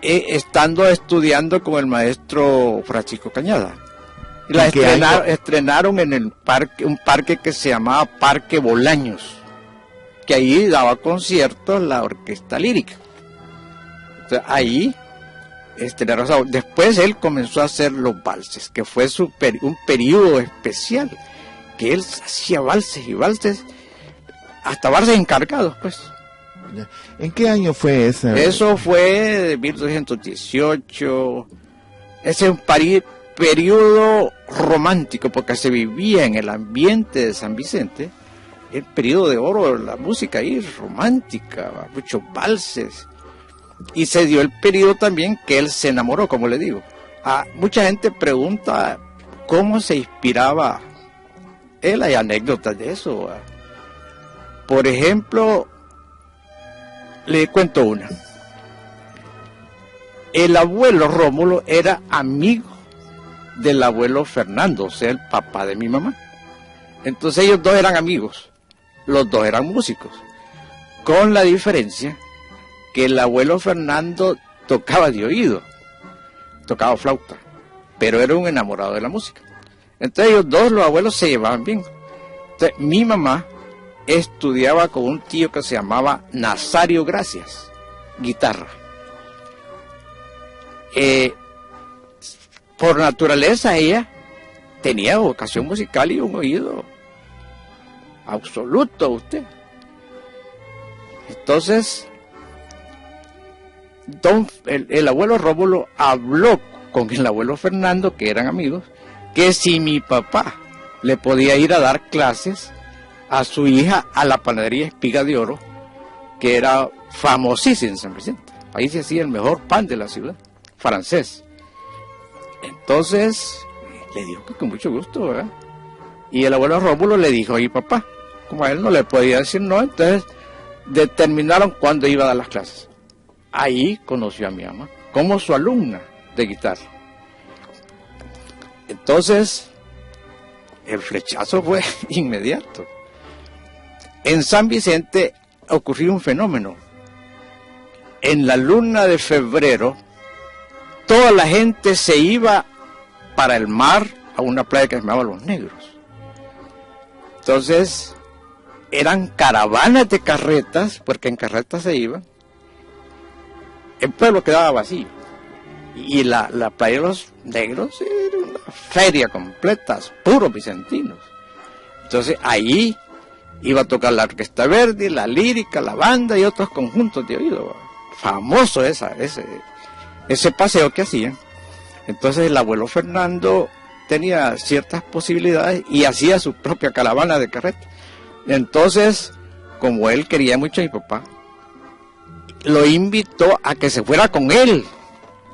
estando estudiando con el maestro Francisco Cañada. Y la estrenaron en el parque, un parque que se llamaba Parque Bolaños, que ahí daba conciertos la orquesta lírica. Entonces, ahí estrenaron. Después él comenzó a hacer los valses, que fue un periodo especial, que él hacía valses y valses, hasta valses encargados, pues. ¿En qué año fue esa? Eso fue de 1218. Ese es un periodo romántico, porque se vivía en el ambiente de San Vicente, el periodo de oro de la música ahí, romántica, muchos valses. Y se dio el periodo también que él se enamoró, como le digo. Mucha gente pregunta cómo se inspiraba él, hay anécdotas de eso. Por ejemplo, le cuento una. El abuelo Rómulo era amigo del abuelo Fernando, o sea, el papá de mi mamá. Entonces ellos dos eran amigos, los dos eran músicos, con la diferencia que el abuelo Fernando tocaba de oído, tocaba flauta, pero era un enamorado de la música. Entonces ellos dos, los abuelos, se llevaban bien. Entonces mi mamá estudiaba con un tío que se llamaba Nazario Gracias, guitarra. Por naturaleza ella tenía vocación musical y un oído absoluto, usted. Entonces, el abuelo Rómulo habló con el abuelo Fernando, que eran amigos, que si mi papá le podía ir a dar clases a su hija a la panadería Espiga de Oro, que era famosísima en San Vicente. Ahí se hacía el mejor pan de la ciudad, francés. Entonces, le dijo que con mucho gusto, ¿verdad? Y el abuelo Rómulo le dijo, oye papá, como a él no le podía decir no, entonces determinaron cuándo iba a dar las clases. Ahí conoció a mi mamá, como su alumna de guitarra. Entonces, el flechazo fue inmediato. En San Vicente ocurrió un fenómeno. En la luna de febrero, toda la gente se iba para el mar, a una playa que se llamaba Los Negros. Entonces, eran caravanas de carretas, porque en carretas se iban. El pueblo quedaba vacío. Y la playa de Los Negros era una feria completa, puros vicentinos. Entonces, ahí iba a tocar la Orquesta Verdi, la Lírica, la banda y otros conjuntos de oído. Famoso ese paseo que hacían. Entonces el abuelo Fernando tenía ciertas posibilidades y hacía su propia caravana de carreta. Entonces, como él quería mucho a mi papá, lo invitó a que se fuera con él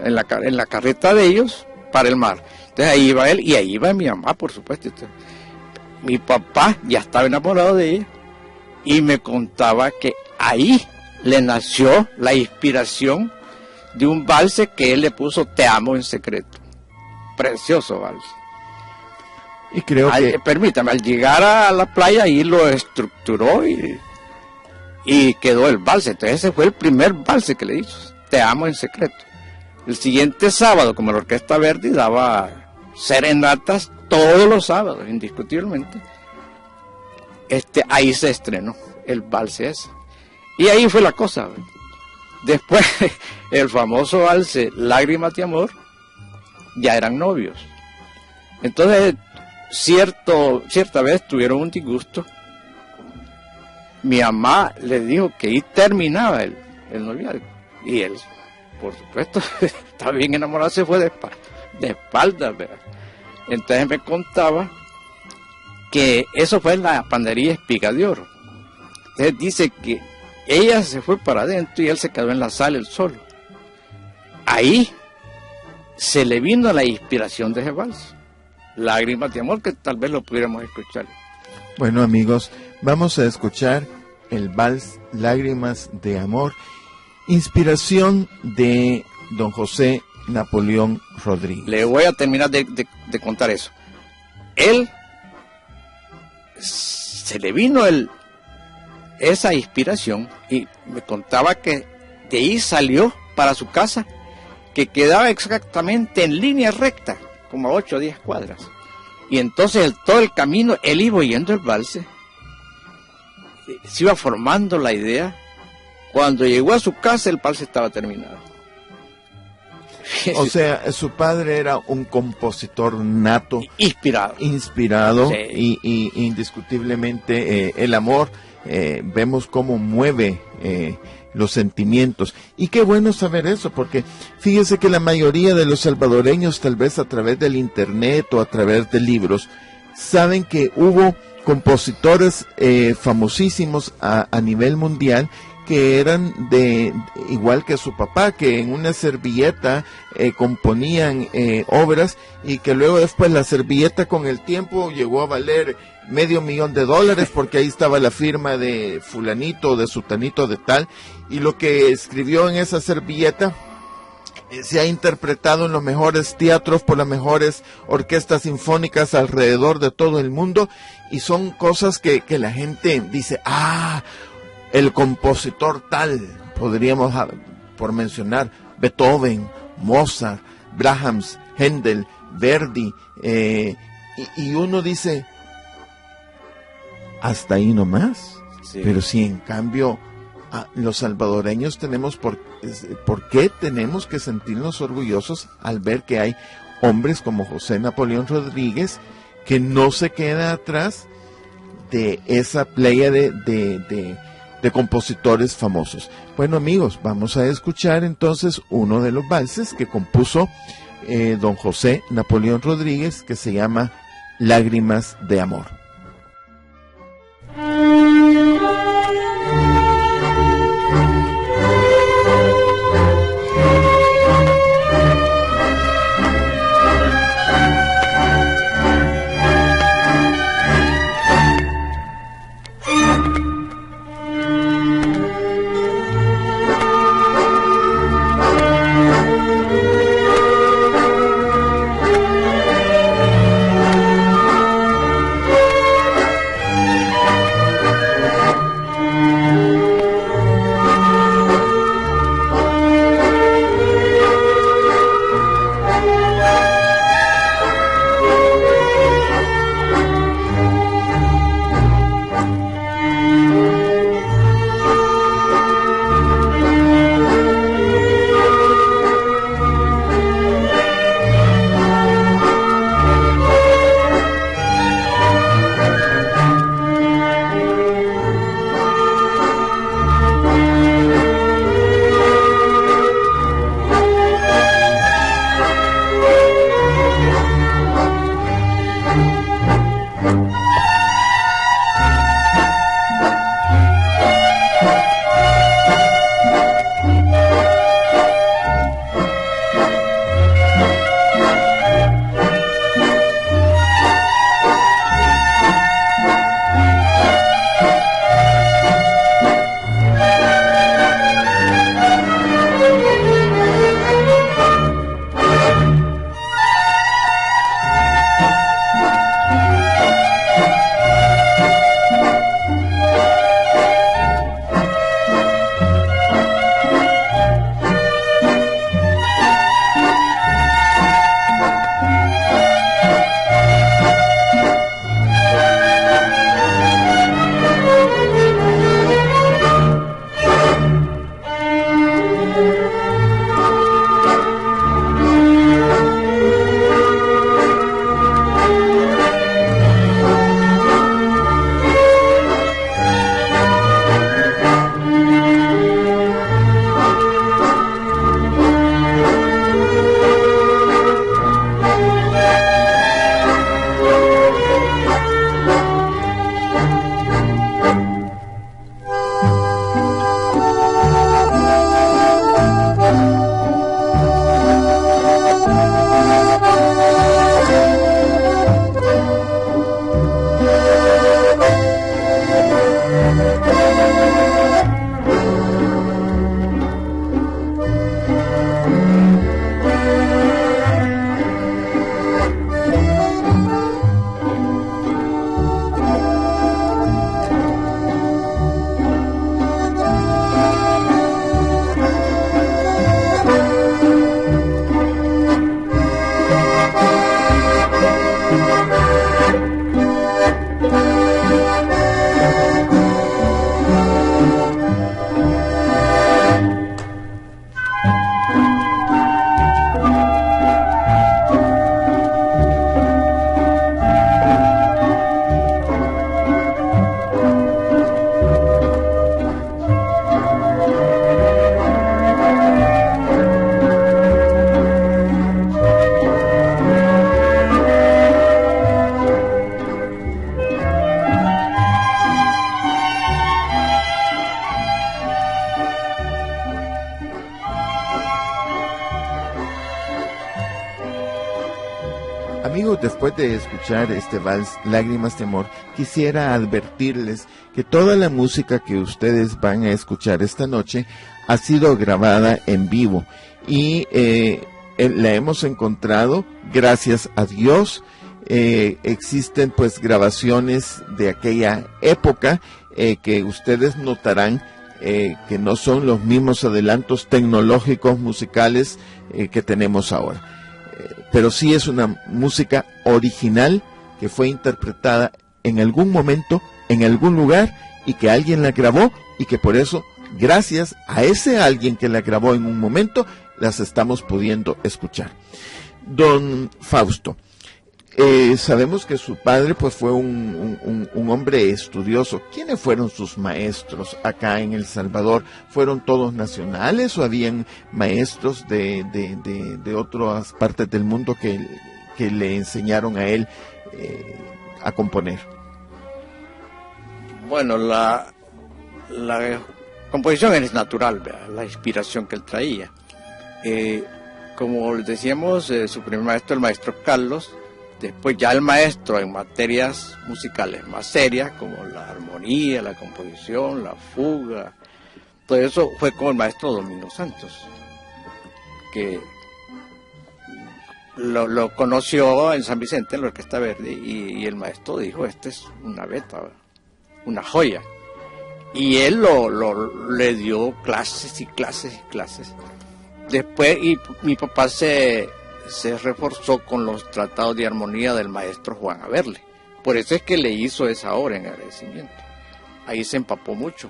en la carreta de ellos para el mar. Entonces ahí iba él y ahí iba mi mamá, por supuesto. Entonces, mi papá ya estaba enamorado de ella y me contaba que ahí le nació la inspiración de un valse que él le puso Te amo en secreto. Precioso valse. Y creo que... Permítame, al llegar a la playa ahí lo estructuró y quedó el valse. Entonces ese fue el primer valse que le hizo, Te amo en secreto. El siguiente sábado, como la Orquesta Verdi daba serenatas todos los sábados, indiscutiblemente, ahí se estrenó el valse ese. Y ahí fue la cosa. Después, el famoso valse Lágrimas de Amor, ya eran novios. Entonces, cierta vez tuvieron un disgusto. Mi mamá le dijo que ahí terminaba el noviazgo. Y él, por supuesto, estaba bien enamorado, se fue de espaldas, ¿verdad? Entonces me contaba que eso fue en la panadería Espiga de Oro. Entonces dice que ella se fue para adentro y él se quedó en la sala él solo. Ahí se le vino la inspiración de ese vals, Lágrimas de Amor, que tal vez lo pudiéramos escuchar. Bueno, amigos, vamos a escuchar el vals Lágrimas de Amor, inspiración de don José Napoleón Rodríguez. Le voy a terminar de contar eso. Él se le vino esa inspiración y me contaba que de ahí salió para su casa que quedaba exactamente en línea recta, como a 8 o 10 cuadras. Y entonces todo el camino, él iba oyendo el valse, se iba formando la idea. Cuando llegó a su casa, el valse estaba terminado. O sea, su padre era un compositor nato, inspirado sí. y indiscutiblemente el amor, vemos cómo mueve los sentimientos. Y qué bueno saber eso, porque fíjese que la mayoría de los salvadoreños, tal vez a través del internet o a través de libros, saben que hubo compositores famosísimos a nivel mundial, que eran igual que su papá, que en una servilleta componían obras, y que luego después la servilleta con el tiempo llegó a valer $500,000, porque ahí estaba la firma de fulanito, de sutanito, de tal, y lo que escribió en esa servilleta se ha interpretado en los mejores teatros por las mejores orquestas sinfónicas alrededor de todo el mundo, y son cosas que la gente dice, el compositor tal, podríamos por mencionar Beethoven, Mozart, Brahms, Händel, Verdi, y uno dice, hasta ahí nomás. Sí. Pero si en cambio los salvadoreños tenemos ¿por qué tenemos que sentirnos orgullosos al ver que hay hombres como José Napoleón Rodríguez, que no se queda atrás de esa playa de compositores famosos? Bueno, amigos, vamos a escuchar entonces uno de los valses que compuso don José Napoleón Rodríguez, que se llama Lágrimas de Amor. Amigos, después de escuchar este vals Lágrimas de Amor, quisiera advertirles que toda la música que ustedes van a escuchar esta noche ha sido grabada en vivo y la hemos encontrado gracias a Dios. Existen pues grabaciones de aquella época que ustedes notarán que no son los mismos adelantos tecnológicos musicales que tenemos ahora. Pero sí es una música original que fue interpretada en algún momento, en algún lugar, y que alguien la grabó, y que por eso, gracias a ese alguien que la grabó en un momento, las estamos pudiendo escuchar. Don Fausto, sabemos que su padre pues fue un hombre estudioso. ¿Quiénes fueron sus maestros acá en El Salvador? ¿Fueron todos nacionales o habían maestros de otras partes del mundo que le enseñaron a él a componer? Bueno, la composición es natural, ¿verdad? La inspiración que él traía. Como les decíamos, su primer maestro, el maestro Carlos. Después ya el maestro en materias musicales más serias, como la armonía, la composición, la fuga, todo eso fue con el maestro Domingo Santos, que lo conoció en San Vicente, en la Orquesta Verde, y el maestro dijo, este es una beta, una joya. Y él le dio clases y clases y clases. Después, y mi papá se reforzó con los tratados de armonía del maestro Juan Averle. Por eso es que le hizo esa obra en agradecimiento. Ahí se empapó mucho.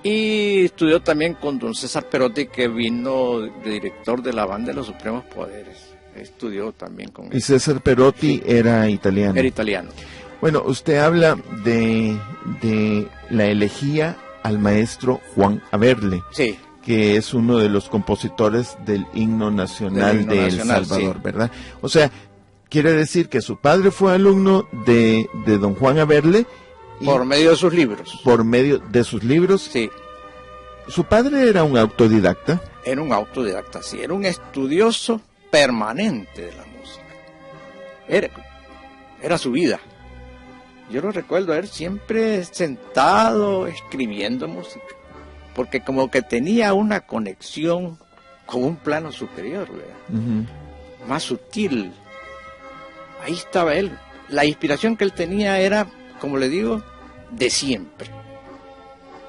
Y estudió también con don César Perotti, que vino de director de la Banda de los Supremos Poderes. Estudió también con él. Y César Perotti, sí, era italiano. Era italiano. Bueno, usted habla de la elegía al maestro Juan Averle. Sí. Que es uno de los compositores del himno nacional de El Salvador, sí, ¿verdad? O sea, quiere decir que su padre fue alumno de don Juan Averle. Por medio de sus libros. Por medio de sus libros. Sí. ¿Su padre era un autodidacta? Era un autodidacta, sí. Era un estudioso permanente de la música. Era su vida. Yo lo recuerdo a él siempre sentado escribiendo música, porque como que tenía una conexión con un plano superior, ¿verdad? Más sutil. Ahí estaba él. La inspiración que él tenía era, como le digo, de siempre.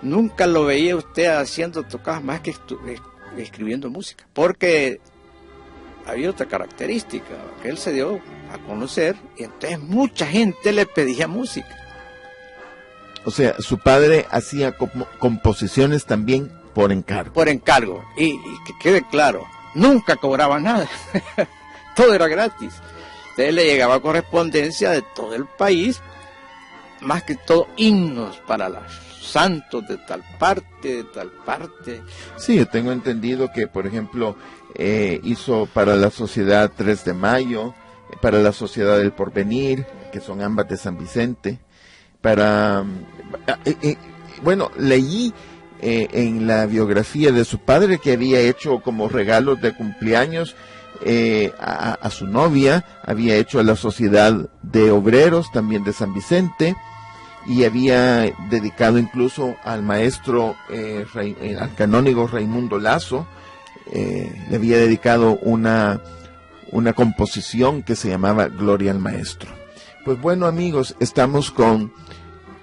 Nunca lo veía usted haciendo tocadas más que escribiendo música, porque había otra característica, que él se dio a conocer, y entonces mucha gente le pedía música. O sea, su padre hacía composiciones también por encargo. Por encargo. Y que quede claro, nunca cobraba nada. Todo era gratis. Entonces le llegaba correspondencia de todo el país, más que todo himnos para los santos de tal parte, de tal parte. Sí, yo tengo entendido que, por ejemplo, hizo para la Sociedad 3 de Mayo, para la Sociedad del Porvenir, que son ambas de San Vicente, para... bueno, leí en la biografía de su padre que había hecho como regalos de cumpleaños a su novia, había hecho a la Sociedad de Obreros también de San Vicente, y había dedicado incluso al maestro, al canónigo Raimundo Lazo, le había dedicado una composición que se llamaba Gloria al Maestro. Pues bueno, amigos, estamos con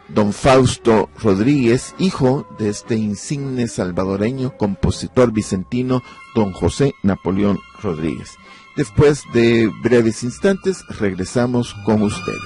don Fausto Rodríguez, hijo de este insigne salvadoreño, compositor vicentino, don José Napoleón Rodríguez. Después de breves instantes, regresamos con ustedes.